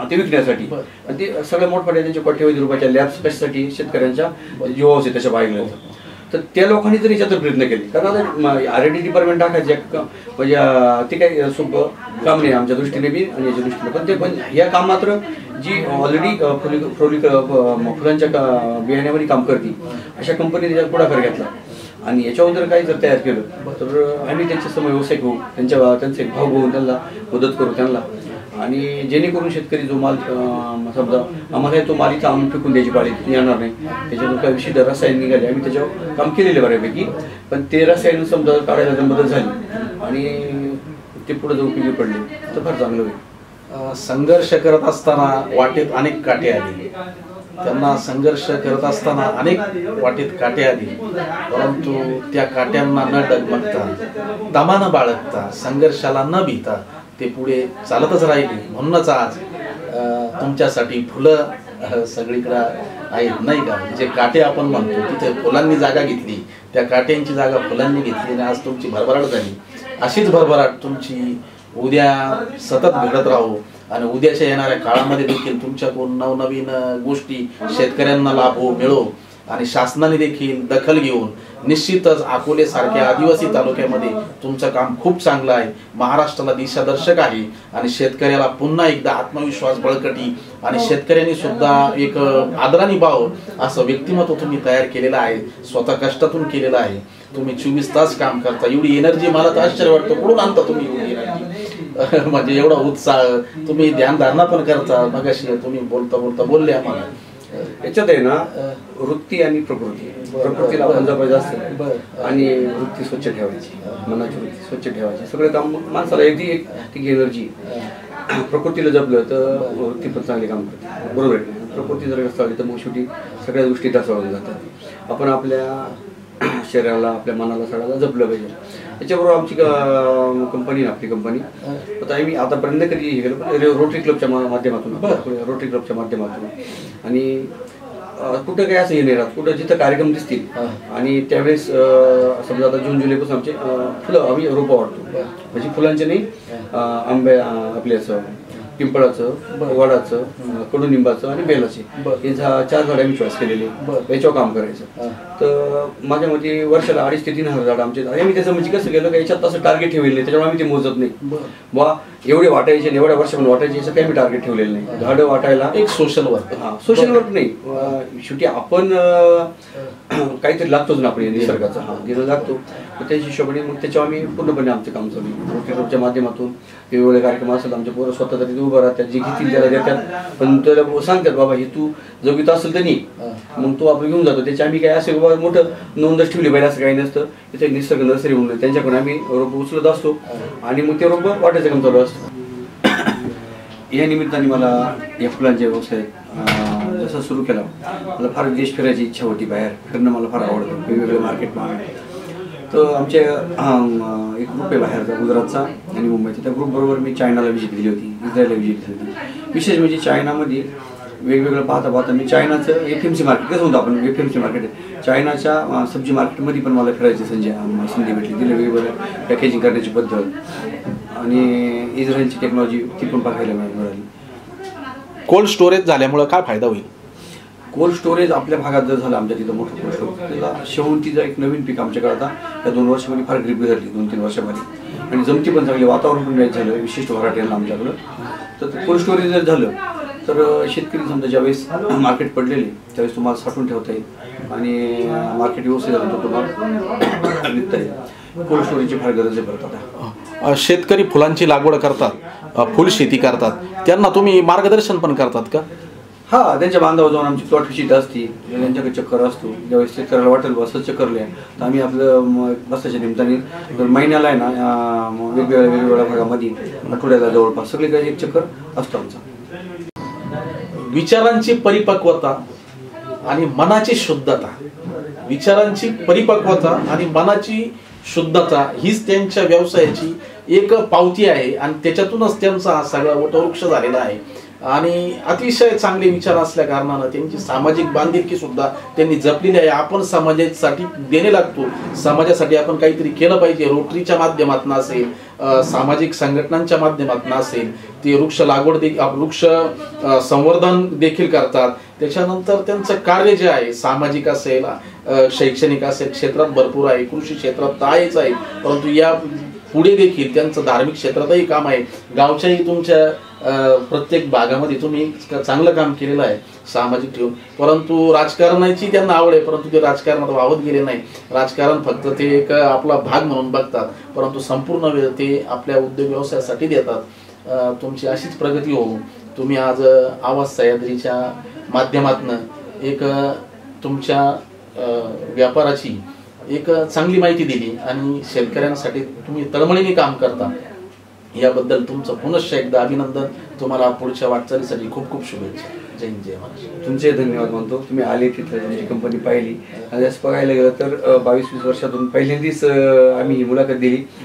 ते विकण्यासाठी, आणि ते सगळ्या मोठमोठ्या त्यांच्या कोट्यवधी रुपयाच्या लॅब्स कशासाठी शेतकऱ्यांच्या जीवावर आहे त्याच्या बाहेर, तर त्या लोकांनी जर याच्यात प्रयत्न केले, कारण आता R&D डिपार्टमेंट टाकायचे म्हणजे ते काही सोपं काम नाही आमच्या दृष्टीने बी आणि याच्या दृष्टीने पण या काम मात्र जी ऑलरेडी फुलांच्या बियाण्यामध्ये काम करते अशा कंपनी त्याच्यात पुढाकार घेतला, आणि याच्यावर जर काही जर तयार केलं तर आम्ही त्यांच्या समोर व्यावसायिक होऊ, त्यांचे भाव घेऊन त्यांना मदत करू त्यांना, आणि जेणेकरून शेतकरी जो माल समजा आम्हाला तो माल इथं आणून फेकून द्यायची पाळी येणार नाही, त्याच्यातून काही विशिष्ट रसायन निघाले, आम्ही त्याच्यावर काम केलेले बऱ्यापैकी, पण ते रसायन समजा काढायला जर मदत झाली आणि ते पुढे जर उपयोगी पडले तर फार चांगलं होईल. संघर्ष करत असताना वाटेत अनेक काटे आली, त्यांना संघर्ष करत असताना अनेक वाटेत काटे आली, परंतु त्या काट्यांना न डगमगता, दमानं बाळगता, संघर्षाला न भीता ते पुढे चालतच राहिले. म्हणूनच आज तुमच्यासाठी फुलं सगळीकडे आहेत नाही का, जे काटे आपण म्हणतो तिथे फुलांनी जागा घेतली, त्या काट्यांची जागा फुलांनी घेतली आणि आज तुमची भरभराट झाली. अशीच भरभराट तुमची उद्या सतत घडत राहू, आणि उद्याच्या येणाऱ्या काळामध्ये देखील तुमच्याकडून नवनवीन गोष्टी शेतकऱ्यांना लाभो मिळो, आणि शासनाने देखील दखल घेऊन निश्चितच अकोले सारख्या आदिवासी तालुक्यामध्ये तुमचं काम खूप चांगलं आहे, महाराष्ट्राला दिशादर्शक आहे, आणि शेतकऱ्याला पुन्हा एकदा आत्मविश्वास बळकटी आणि शेतकऱ्यांनी सुद्धा एक आदराने भाव असं व्यक्तिमत्व तुम्ही तयार केलेलं आहे, स्वतः कष्टातून केलेलं आहे. तुम्ही 24 तास काम करता, एवढी एनर्जी मला तर आश्चर्य वाटतं, कुठून आणता तुम्ही एवढी एनर्जी, म्हणजे एवढा उत्साह, तुम्ही ध्यानधारणा पण करता, मगाशी तुम्ही बोलता बोलता बोलले आम्हाला. याच्यात आहे ना वृत्ती आणि प्रकृतीला आपण जपायचं असतं, आणि वृत्ती स्वच्छ ठेवायची, मनाची वृत्ती स्वच्छ ठेवायची, सगळं काम माणसाला एक एनर्जी. प्रकृतीला जपलं तर वृत्ती पण चांगली काम करते, बरोबर आहे. प्रकृती जर ढासळली तर मग शेवटी सगळ्या गोष्टी ढासळून जातात. आपण आपल्या शरीराला आपल्या मनाला सगळ्याला जपलं पाहिजे. त्याच्याबरोबर आमची कंपनी आपली कंपनी आता आम्ही आतापर्यंत कधी हे केलं रोटरी क्लबच्या माध्यमातून आणि कुठं काय असं हे नाही राहत, कुठं जिथं कार्यक्रम दिसतील आणि त्यावेळेस समजा आता जून जुलैपासून आमचे फुलं आम्ही रोपं वाढतो, म्हणजे फुलांचे नाही आंबे आपले असं पिंपळाचं, वडाचं, कडुनिंबाचं आणि बेलाचे हे 4 झाडं आम्ही चॉईस केलेले, याच्यावर काम करायचं. तर माझ्या मते वर्षाला 2,500 ते 3,000 झाडं आमचे. आम्ही त्याचं म्हणजे कसं केलं का याच्यात तसं टार्गेट ठेवलेलं नाही, त्याच्यामुळे आम्ही ते मोजत नाही बा एवढे वाटायचे एवढ्या वर्षामध्ये वाटायचे याचं काही आम्ही टार्गेट ठेवलेलं नाही. झाडं वाटायला एक सोशल वर्क, सोशल वर्क नाही, शेवटी आपण काहीतरी लागतोच ना आपण निसर्गाचा दिलं लागतो, त्याच्या हिशोबाने मग त्याच्यावर आम्ही पूर्णपणे आमचं काम चालू आहे. रोटरी क्लबच्या माध्यमातून वेगवेगळे कार्यक्रम असतात, आमच्या पोरं स्वतः तरी उभं राहतात, जे घेतील त्याला देतात, पण त्याला सांगतात बाबा हे तू जगीत असेल तर नाही, मग तो आपण घेऊन जातो. त्याची आम्ही काय असे बाबा मोठं नोंदच ठेवली पाहिजे असं काही नसतं. इथे निसर्ग नर्सरी म्हणून त्यांच्याकडून आम्ही रोपं उचलत असतो आणि मग ते रोपं वाटायचं काम चालू असतं. या निमित्ताने मला या फुलांच्या व्यवसाय जसं सुरू केला, मला फार देश फिरायची इच्छा होती, बाहेर फिरणं मला फार आवडतं, वेगवेगळे मार्केट. तर आमचे एक ग्रुप आहे बाहेरचा, गुजरातचा आणि मुंबईचा. त्या ग्रुपबरोबर मी चायनाला व्हिजिट दिली होती, इस्रायलला व्हिजिट दिली होती. विशेष म्हणजे चायनामध्ये वेगवेगळं पाहता मी चायनाचं FMC मार्केट कसं होतं, आपण FMC मार्केट आहे चायनाच्या सब्जी मार्केटमध्ये पण मला फिरायची संधी भेटली. तिला वेगवेगळं पॅकेजिंग करण्याची पद्धत आणि इस्रायलची टेक्नॉलॉजी ती पण पाहायला मिळाली. कोल्ड स्टोरेज झाल्यामुळे काय फायदा होईल? कोल्ड स्टोरेज आपल्या भागात जर झालं, आमच्या तिथं मोठं कोल्ड स्टोरेज, त्याला शेवंतीचं एक नवीन पीक आमच्याकडे आता या 2 वर्षामध्ये फार ग्रीप झाली, 2-3 वर्षामध्ये, आणि जमती पण चांगली, वातावरण पण मॅच झालं विशिष्ट व्हरायटी आमच्याकडं. तर कोल्ड स्टोरेज जर झालं तर शेतकरी समजा ज्यावेळेस मार्केट पडलेले त्यावेळेस तुम्हाला साठवून ठेवता येईल आणि मार्केट व्यवस्थित झालं तर तुम्हाला विकता येईल. कोल्ड स्टोरेजची फार गरज आहे बरं आता. शेतकरी फुलांची लागवड करतात, फुल शेती करतात, त्यांना तुम्ही मार्गदर्शन पण करतात का? हा, त्यांच्या बांधावर जाऊन आमची प्लॉट विजिट असते, त्यांच्याकडे चक्कर असतो. ज्यावेळेस शेतकऱ्याला वाटेल बस चक्करले तर आम्ही आपलं बसाच्या निमित्ताने तर महिन्याला आहे ना वेगवेगळ्या भागामध्ये आठवड्याला जवळपास सगळी काही एक चक्कर असतो आमचा. विचारांची परिपक्वता आणि मनाची शुद्धता, विचारांची परिपक्वता आणि मनाची शुद्धता हीच त्यांच्या व्यवसायाची एक पावती आहे आणि त्याच्यातूनच त्यांचा हा सगळा वटवृक्ष झालेला आहे. आणि अतिशय चांगले विचार असल्या कारणानं त्यांची सामाजिक बांधिलकी सुद्धा त्यांनी जपलेली आहे. आपण समाजासाठी देणे लागतो, समाजासाठी आपण काहीतरी केलं पाहिजे. रोटरीच्या माध्यमातून असेल, सामाजिक संघटनांच्या माध्यमातून असेल, ते वृक्ष लागवड वृक्ष संवर्धन देखील करतात. त्याच्यानंतर त्यांचं कार्य जे आहे सामाजिक असेल, शैक्षणिक असेल क्षेत्रात भरपूर आहे, कृषी क्षेत्रात तर आहेच आहे, परंतु या पुढे देखील त्यांचं धार्मिक क्षेत्रातही काम आहे. गावच्याही तुमच्या प्रत्येक भागामध्ये तुम्ही चांगलं काम केलेलं आहे सामाजिक ठेवून. परंतु राजकारणाची त्यांना आवड आहे, परंतु ते राजकारणात वाहत गेले नाही. राजकारण फक्त ते एक आपला भाग म्हणून बघतात, परंतु संपूर्ण वेळ ते आपल्या उद्योग व्यवसायासाठी देतात. तुमची अशीच प्रगती होऊ. तुम्ही आज आवाज सह्याद्रीच्या माध्यमातून एक तुमच्या व्यापाराची एक चांगली माहिती दिली आणि शेतकऱ्यांसाठी तुम्ही तळमळीने काम करता, याबद्दल तुमचं पुनश्च एकदा अभिनंदन. तुम्हाला पुढच्या वाटचालीसाठी खूप खूप शुभेच्छा. जय हिंद, जय महाराष्ट्र. तुमचे धन्यवाद मानतो. तुम्ही आले तिथं तुमची कंपनी पाहिली आणि असं बघायला गेलं तर 22-20 वर्षातून पहिल्यांदाच आम्ही ही मुलाखत दिली